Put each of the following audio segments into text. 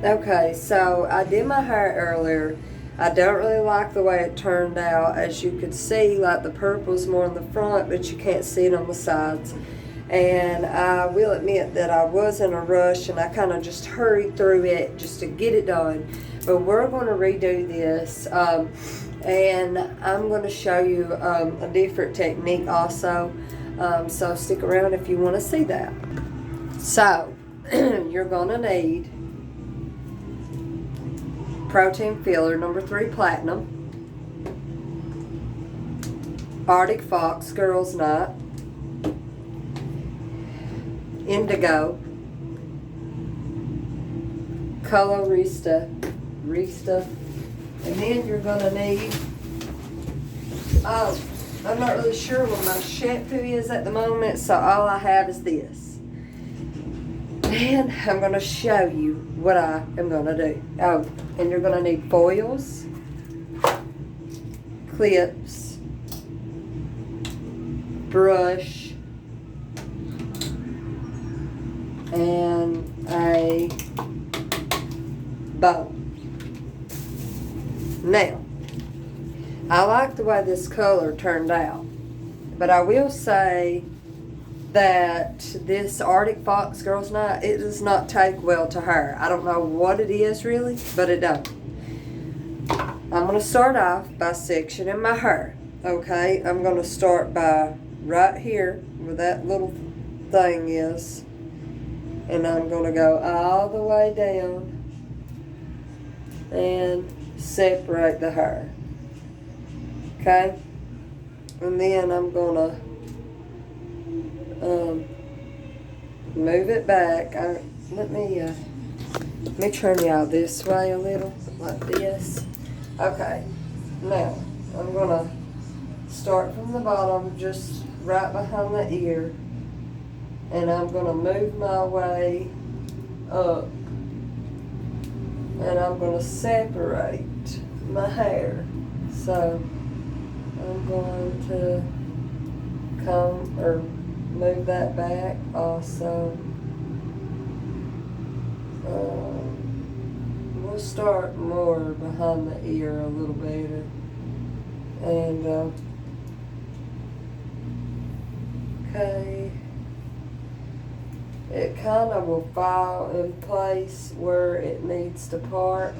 Okay, so I did my hair earlier. I don't really like the way it turned out. As you could see, like the purple's more in the front, but you can't see it on the sides. And I will admit that I was in a rush and I kind of just hurried through it just to get it done. But we're going to redo this. And I'm going to show you a different technique also. So stick around if you want to see that. So, you're going to need protein filler number 3 platinum, Arctic Fox Girls Night, indigo, colorista, and then you're gonna need, I'm not really sure what my shampoo is at the moment, so all I have is this. And I'm gonna show you what I am gonna do. Oh, and you're gonna need foils, clips, brush, and a bow. Now, I like the way this color turned out, but I will say that this Arctic Fox Girls Night, it does not take well to hair. I don't know what it is really, but it don't. I'm going to start off by sectioning my hair. Okay, I'm going to start by right here where that little thing is, and I'm going to go all the way down and separate the hair. Okay, and then I'm going to move it back. Let me turn y'all this way a little, like this. Okay, now I'm gonna start from the bottom, just right behind the ear, and I'm gonna move my way up, and I'm gonna separate my hair. So I'm going to come or move that back also. We'll start more behind the ear a little better, and okay, it kind of will fall in place where it needs to part,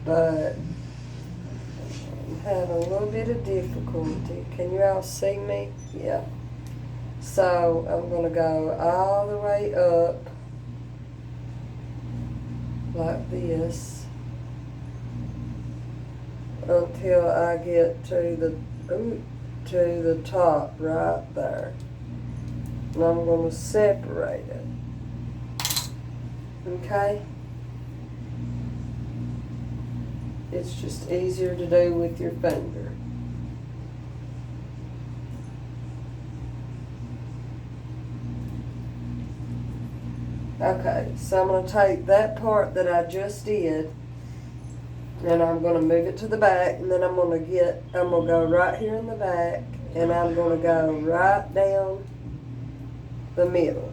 but I'm having a little bit of difficulty. Can you all see me? Yeah. So I'm going to go all the way up like this until I get to the top right there. And I'm going to separate it. Okay? It's just easier to do with your finger. Okay, so I'm going to take that part that I just did, and I'm going to move it to the back, and then I'm going to go right here in the back, and I'm going to go right down the middle.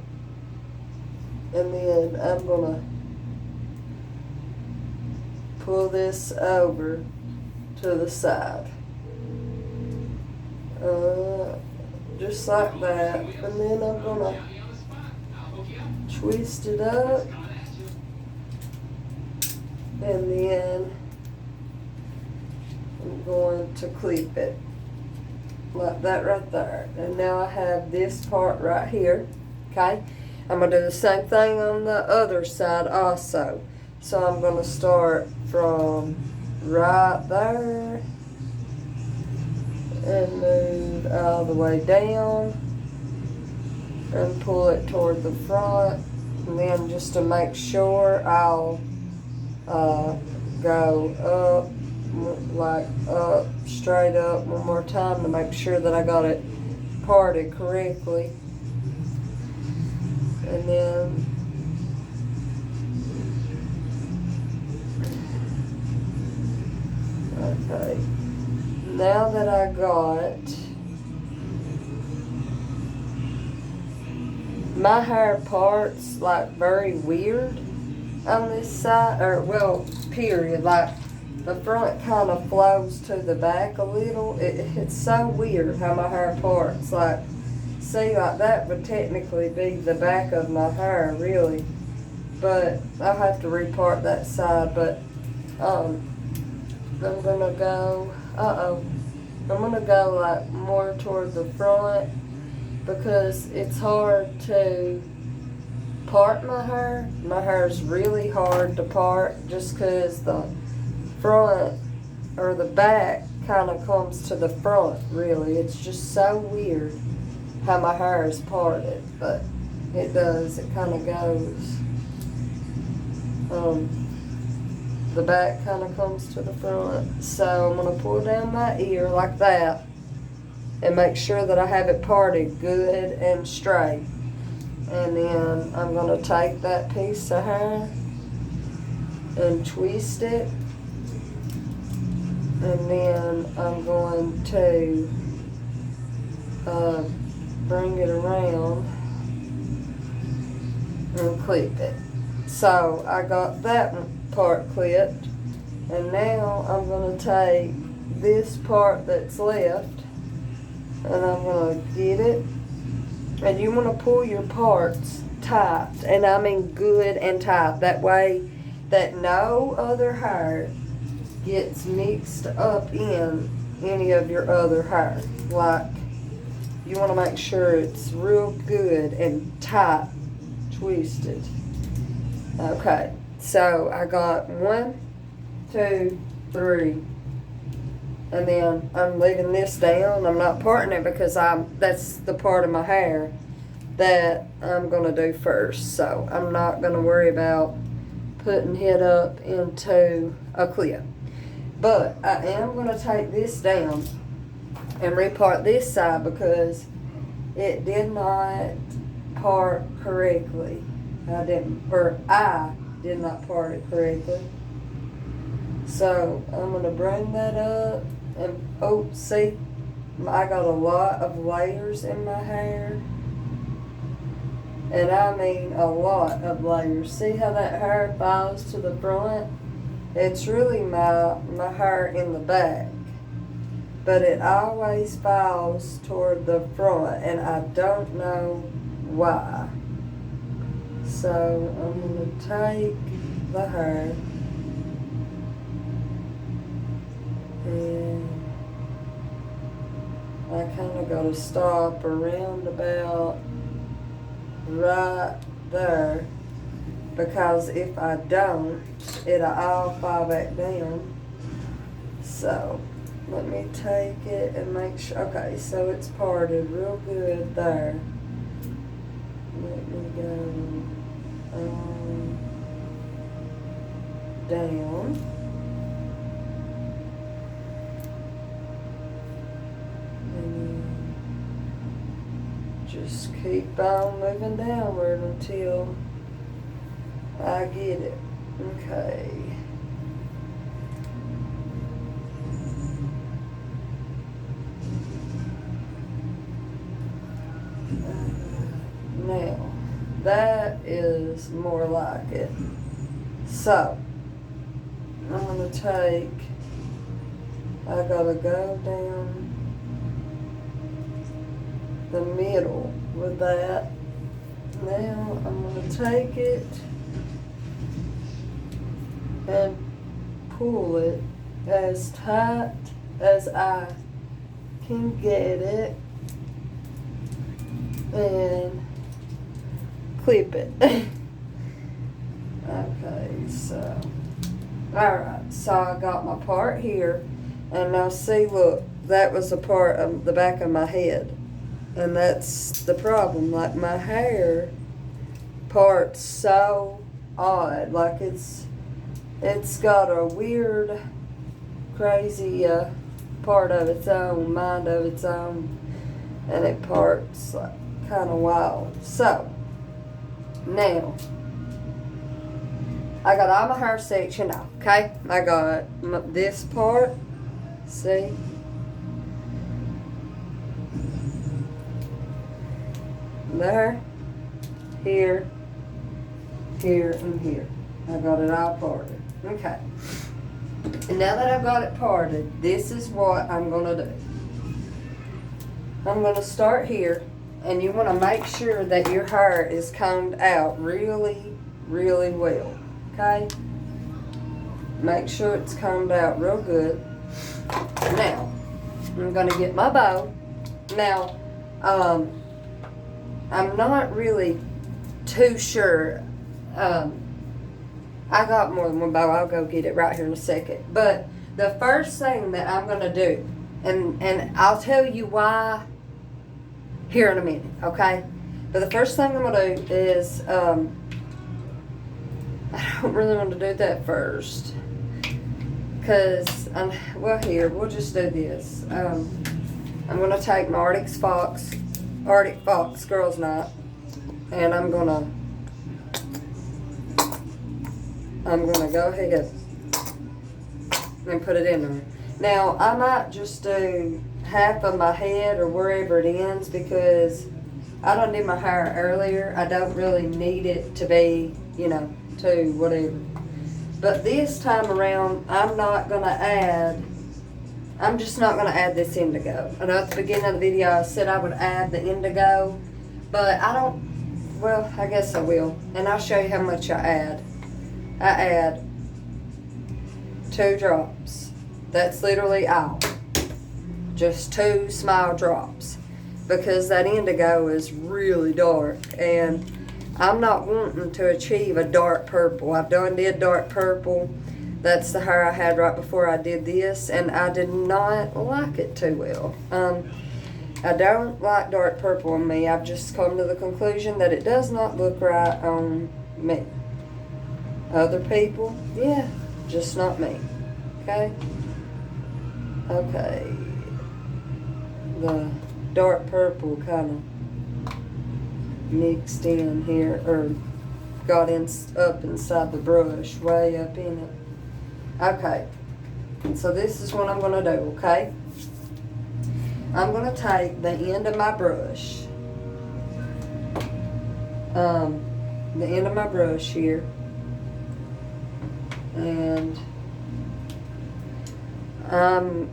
And then I'm going to pull this over to the side. Just like that, and then I'm going to twist it up, and then I'm going to clip it like that right there. And now I have this part right here. Okay, I'm going to do the same thing on the other side also. So I'm going to start from right there and move all the way down and pull it toward the front, and then just to make sure, I'll go up, like up, straight up one more time to make sure that I got it parted correctly. And then okay, now that I got my hair parts like very weird, on this side, or well, period, like the front kind of flows to the back a little. It's so weird how my hair parts. Like, see, like that would technically be the back of my hair, really. But I'll have to repart that side. But I'm gonna go. I'm gonna go like more toward the front because it's hard to part my hair. My hair is really hard to part just because the front or the back kind of comes to the front, really. It's just so weird how my hair is parted, but it does. It kind of goes. The back kind of comes to the front. So I'm going to pull down my ear like that and make sure that I have it parted good and straight. And then I'm going to take that piece of hair and twist it. And then I'm going to bring it around and clip it. So I got that part clipped, and now I'm going to take this part that's left and I'm going to get it. And you want to pull your parts tight, and I mean good and tight. That way that no other hair gets mixed up in any of your other hair. Like, you want to make sure it's real good and tight twisted. Okay, so I got 1, 2, 3, and then I'm leaving this down. I'm not parting it because that's the part of my hair that I'm gonna do first. So I'm not gonna worry about putting it up into a clip. But I am going to take this down and repart this side because it did not part correctly. I did not part it correctly. So I'm going to bring that up and, see, I got a lot of layers in my hair. And I mean a lot of layers. See how that hair falls to the front? It's really my hair in the back, but it always falls toward the front, and I don't know why. So I'm going to take the hair and I kind of got to stop around about right there, because if I don't, it'll all fall back down. So let me take it and make sure. Okay, so it's parted real good there. Let me go down. And just keep on moving downward until I get it. Okay. Now, that is more like it. So, I'm going to I got to go down the middle with that. Now, I'm going to take it and pull it as tight as I can get it and clip it. Okay, so alright, so I got my part here, and now see, look, that was the part of the back of my head, and that's the problem. Like, my hair part's so odd, like it's got a weird, crazy part of its own, mind of its own, and it parts like kind of wild. So, now, I got all my hair section off, okay? I got this part, see? There, here, and here. I got it all parted. Okay. And now that I've got it parted, this is what I'm gonna do. I'm gonna start here, and you wanna make sure that your hair is combed out really, really well, okay? Make sure it's combed out real good. Now, I'm gonna get my bow. Now, I'm not really too sure. I got more than one bow. I'll go get it right here in a second. But the first thing that I'm gonna do, and I'll tell you why here in a minute, okay? But the first thing I'm gonna do is, I don't really want to do that first. Because, well, here, we'll just do this. I'm going to take my Arctic Fox Girls Night, and I'm going to go ahead and put it in there. Now, I might just do half of my head or wherever it ends, because I done did my hair earlier. I don't really need it to be, to whatever. But this time around, I'm just not going to add this indigo. I know at the beginning of the video I said I would add the indigo, but I guess I will. And I'll show you how much I add. I add 2 drops. That's literally all. Just 2 small drops. Because that indigo is really dark, and I'm not wanting to achieve a dark purple. I've did dark purple. That's the hair I had right before I did this, and I did not like it too well. I don't like dark purple on me. I've just come to the conclusion that it does not look right on me. Other people, yeah, just not me. Okay? Okay. The dark purple kind of mixed in here, or got up inside the brush, way up in it. Okay, so this is what I'm going to do, okay? I'm going to take the end of my brush, here, and I'm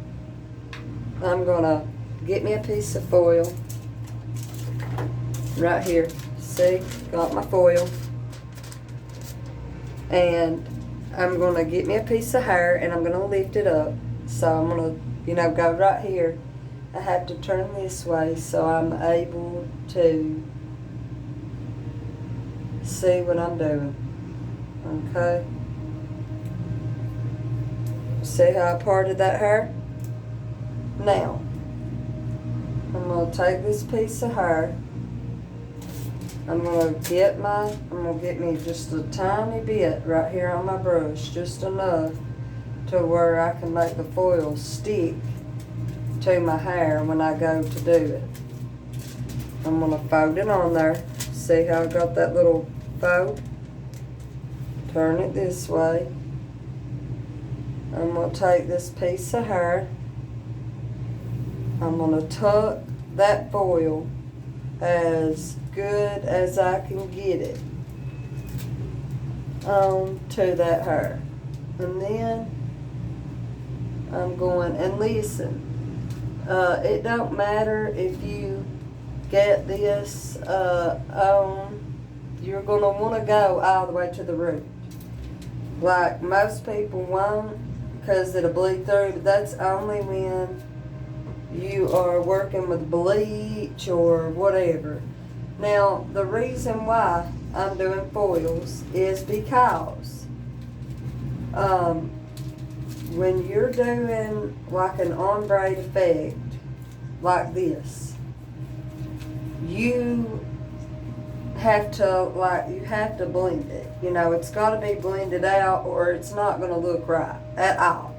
going to get me a piece of foil. Right here, see, got my foil, and I'm going to get me a piece of hair, and I'm going to lift it up. So I'm going to, go right here. I have to turn this way so I'm able to see what I'm doing. Okay? See how I parted that hair? Now, I'm going to take this piece of hair. I'm gonna get me just a tiny bit right here on my brush, just enough to where I can make the foil stick to my hair when I go to do it. I'm gonna fold it on there. See how I got that little fold? Turn it this way. I'm gonna take this piece of hair. I'm gonna tuck that foil as good as I can get it onto that hair. And then I'm going, and listen, it don't matter if you get this on, you're going to want to go all the way to the root. Like most people won't, because it'll bleed through, but that's only when you are working with bleach or whatever. Now, the reason why I'm doing foils is because when you're doing like an ombre effect like this, you have to blend it. It's got to be blended out, or it's not going to look right at all.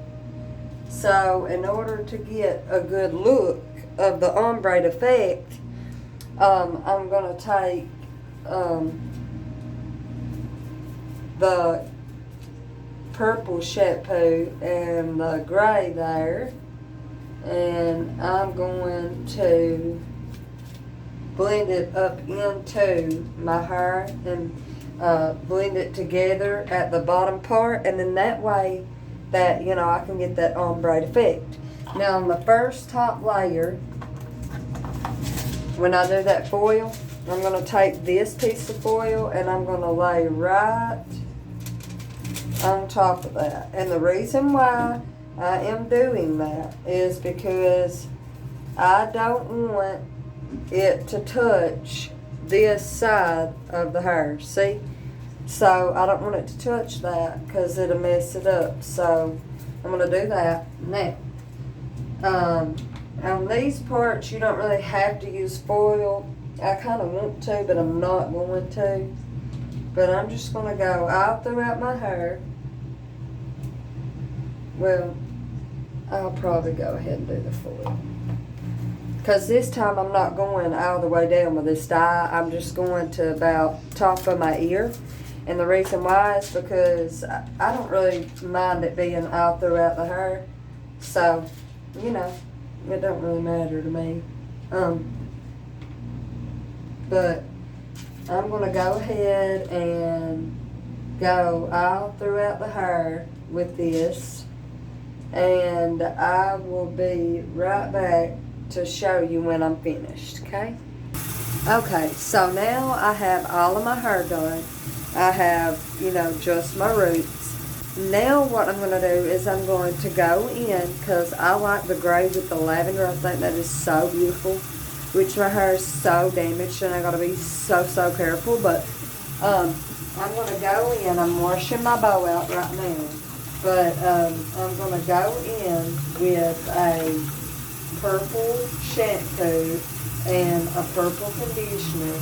So in order to get a good look of the ombre effect, I'm going to take the purple shampoo and the gray there, and I'm going to blend it up into my hair. And blend it together at the bottom part, and then that way that, you know, I can get that ombre effect. Now on the first top layer, when I do that foil, I'm going to take this piece of foil and I'm going to lay right on top of that. And the reason why I am doing that is because I don't want it to touch this side of the hair. See? So I don't want it to touch that because it'll mess it up. So I'm going to do that now. On these parts, you don't really have to use foil. I kind of want to, but I'm not going to. But I'm just going to go all throughout my hair. Well, I'll probably go ahead and do the foil. Because this time I'm not going all the way down with this dye. I'm just going to about top of my ear. And the reason why is because I don't really mind it being all throughout the hair. So, you know, it don't really matter to me. But I'm going to go ahead and go all throughout the hair with this. And I will be right back to show you when I'm finished, okay? Okay, so now I have all of my hair done. I have, you know, just my roots. Now what I'm going to do is I'm going to go in, because I like the gray with the lavender. I think that is so beautiful, which my hair is so damaged and I got to be so careful. But I'm going to go in. I'm washing my bow out right now. But I'm going to go in with a purple shampoo and a purple conditioner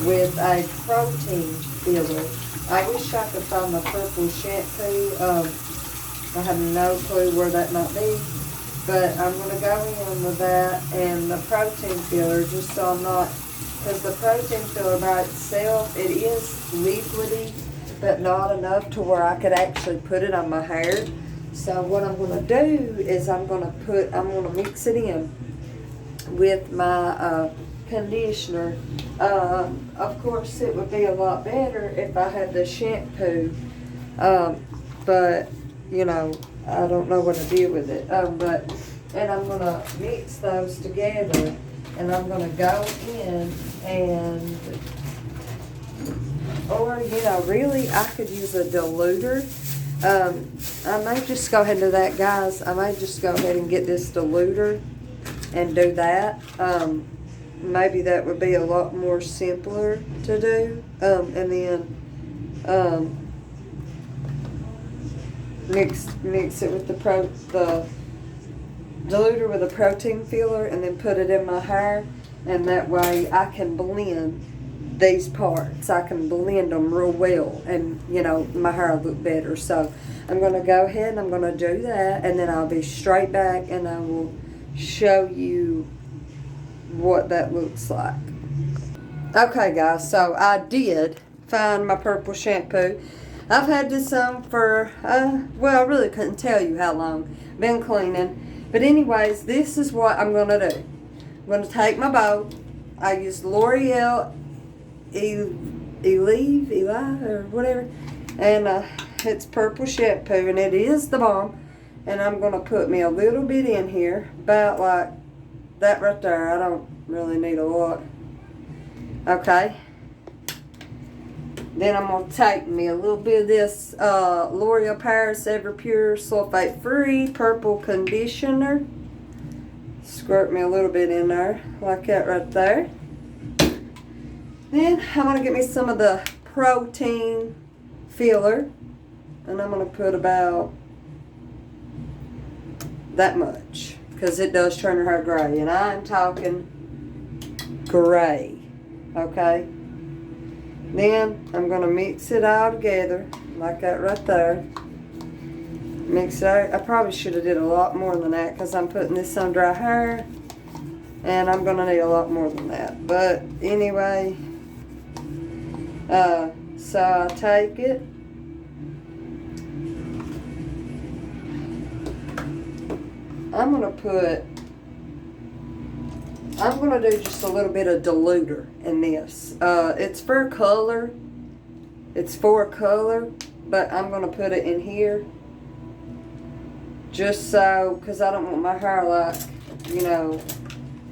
with a protein filler. I wish I could find the purple shampoo. I have no clue where that might be. But I'm going to go in with that and the protein filler, just so I'm not, because the protein filler by itself, it is liquidy, but not enough to where I could actually put it on my hair. So what I'm going to do is I'm going to mix it in with my conditioner. Of course, it would be a lot better if I had the shampoo, but you know, I don't know what to do with it. And I'm going to mix those together, and I'm going to go in and, or you know, really I could use a diluter. I may just go ahead and do that, guys. I may just go ahead and get this diluter and do that. Maybe that would be a lot more simpler to do. And then mix it with the diluter with a protein filler, and then put it in my hair, and that way I can blend these parts. I can blend them real well, and you know, my hair will look better. So I'm going to go ahead and I'm going to do that, and then I'll be straight back and I will show you what that looks like. Okay guys, so I did find my purple shampoo. I've had this on for well, I really couldn't tell you how long. Been cleaning. But anyways, this is what I'm going to do. I'm going to take my bow. I use L'Oreal Eleve or whatever, and it's purple shampoo, and it is the bomb. And I'm going to put me a little bit in here, about like that right there. I don't really need a lot. Okay. Then I'm going to take me a little bit of this L'Oreal Paris Everpure Sulfate Free Purple Conditioner. Squirt me a little bit in there, like that right there. Then I'm going to get me some of the protein filler. And I'm going to put about that much, because it does turn your hair gray. And I'm talking gray. Okay? Then I'm going to mix it all together, like that right there. Mix it out. I probably should have did a lot more than that, because I'm putting this on dry hair. And I'm going to need a lot more than that. But anyway, so I take it. I'm going to do just a little bit of diluter in this. It's for color, It's for color, but I'm going to put it in here. Just so, because I don't want my hair like, you know,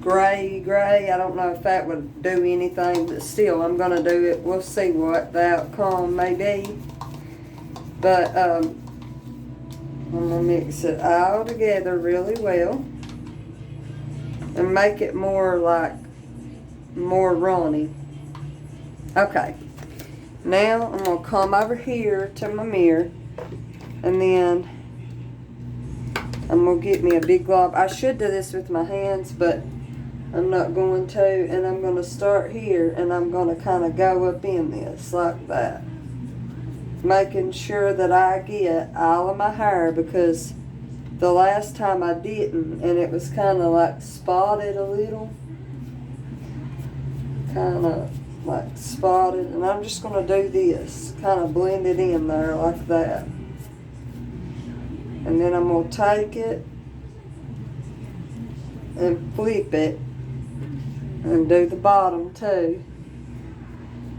gray. I don't know if that would do anything, but still, I'm going to do it. We'll see what the outcome may be. But, I'm going to mix it all together really well. And make it more runny. Okay. Now, I'm going to come over here to my mirror. And then I'm going to get me a big glob. I should do this with my hands, but I'm not going to. And I'm going to start here, and I'm going to kind of go up in this like that. Making sure that I get all of my hair, because the last time I didn't, and it was kind of like spotted a little. Kind of like spotted. And I'm just going to do this. Kind of blend it in there like that. And then I'm going to take it and flip it and do the bottom too.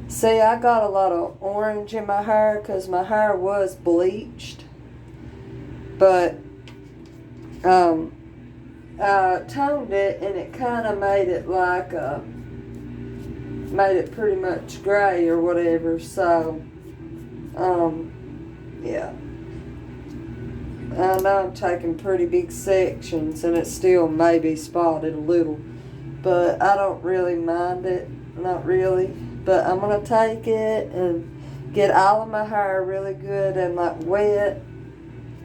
See, I got a lot of orange in my hair because my hair was bleached. But I toned it, and it kind of made it like made it pretty much gray or whatever. So, yeah. I know I'm taking pretty big sections, and it still may be spotted a little, but I don't really mind it, not really. But I'm going to take it and get all of my hair really good and like wet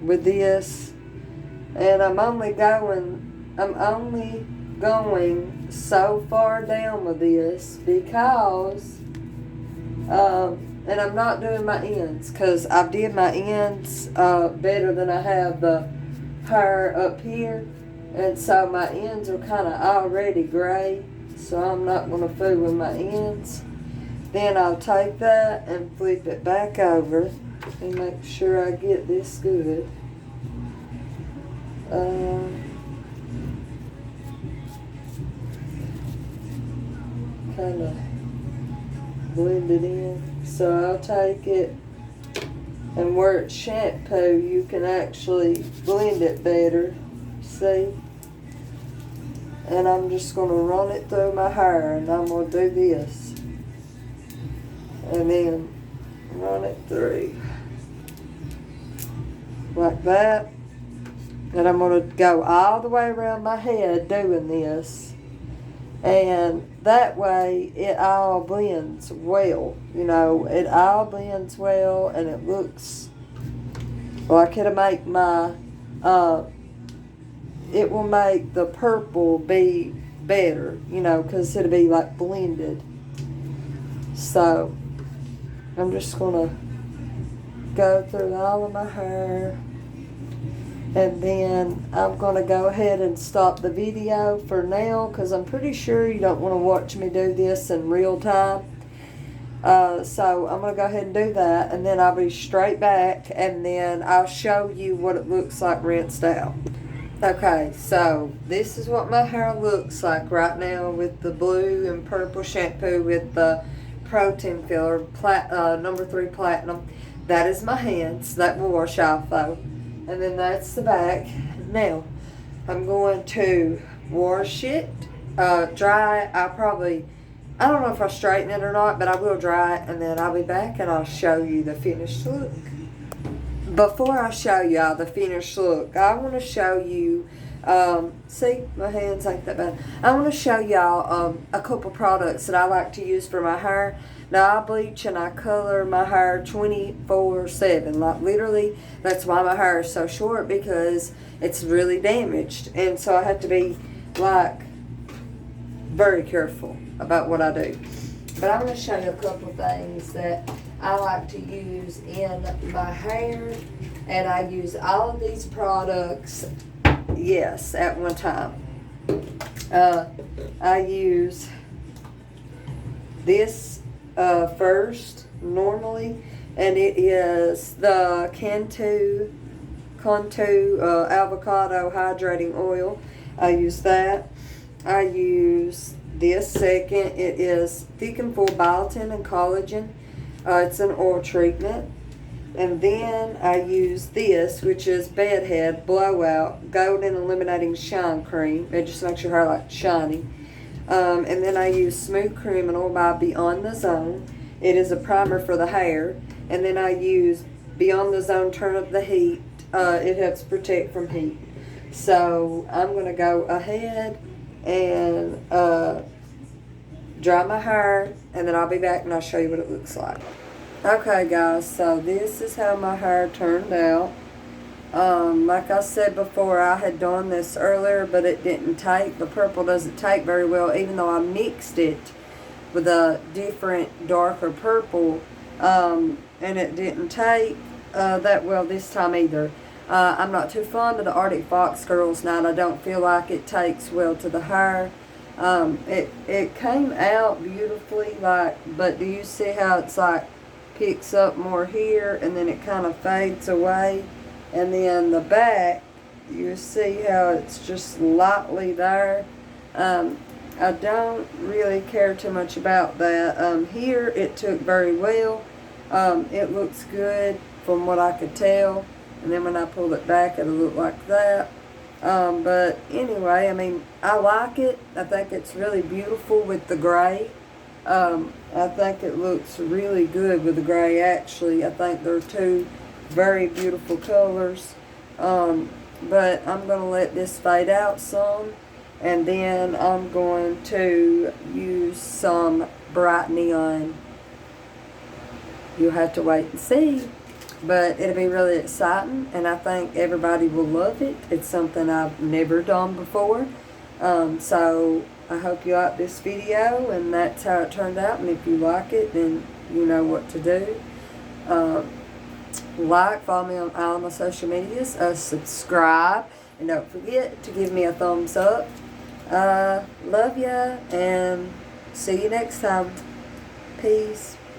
with this. And I'm only going so far down with this because, and I'm not doing my ends, because I did my ends better than I have the hair up here. And so my ends are kind of already gray, so I'm not going to fool with my ends. Then I'll take that and flip it back over and make sure I get this good. Kind of blend it in. So I'll take it, and where it's shampoo, you can actually blend it better. See? And I'm just going to run it through my hair, and I'm going to do this. And then run it through. Like that. And I'm going to go all the way around my head doing this. And that way it all blends well. You know, it all blends well, and it looks like it'll make my, it will make the purple be better, you know, because it'll be like blended. So, I'm just going to go through all of my hair. And then I'm going to go ahead and stop the video for now, because I'm pretty sure you don't want to watch me do this in real time. So I'm going to go ahead and do that, and then I'll be straight back, and then I'll show you what it looks like rinsed out. Okay, so this is what my hair looks like right now with the blue and purple shampoo with the protein filler, number 3 platinum. That is my hands. That will wash off though. And then that's the back. Now, I'm going to wash it, dry it. I don't know if I straighten it or not, but I will dry it, and then I'll be back and I'll show you the finished look. Before I show y'all the finished look, I want to show you, see, my hands ain't that bad. I want to show y'all a couple products that I like to use for my hair. Now, I bleach and I color my hair 24/7. Like, literally, that's why my hair is so short, because it's really damaged. And so I have to be, like, very careful about what I do. But I'm going to show you a couple things that I like to use in my hair. And I use all of these products, yes, at one time. I use this first, normally, and it is the Cantu avocado hydrating oil. I use that. I use this second. It is Thick and Full Biotin and Collagen. It's an oil treatment. And then I use this, which is Bedhead Blowout Golden Illuminating Shine Cream. It just makes your hair like shiny. And then I use Smooth Criminal by Beyond the Zone. It is a primer for the hair. And then I use Beyond the Zone Turn Up the Heat. It helps protect from heat. So I'm going to go ahead and dry my hair, and then I'll be back and I'll show you what it looks like. Okay guys, so this is how my hair turned out. Like I said before, I had done this earlier, but it didn't take. The purple doesn't take very well, even though I mixed it with a different darker purple, and it didn't take that well this time either. I'm not too fond of the Arctic Fox Girls Night. I don't feel like it takes well to the hair. It came out beautifully, but do you see how it's like picks up more here and then it kind of fades away, and then the back, you see how it's just lightly there. I don't really care too much about that. Here it took very well. It looks good from what I could tell, and then when I pull it back it'll look like that. But anyway, I mean, I like it. I think it's really beautiful with the gray. I think it looks really good with the gray, actually. I think they're two very beautiful colors. But I'm going to let this fade out some, and then I'm going to use some bright neon. You'll have to wait and see. But it'll be really exciting, and I think everybody will love it. It's something I've never done before. So I hope you like this video, and that's how it turned out. And if you like it, then you know what to do. Follow me on all my social medias, subscribe, and don't forget to give me a thumbs up. Love ya, and see you next time. Peace.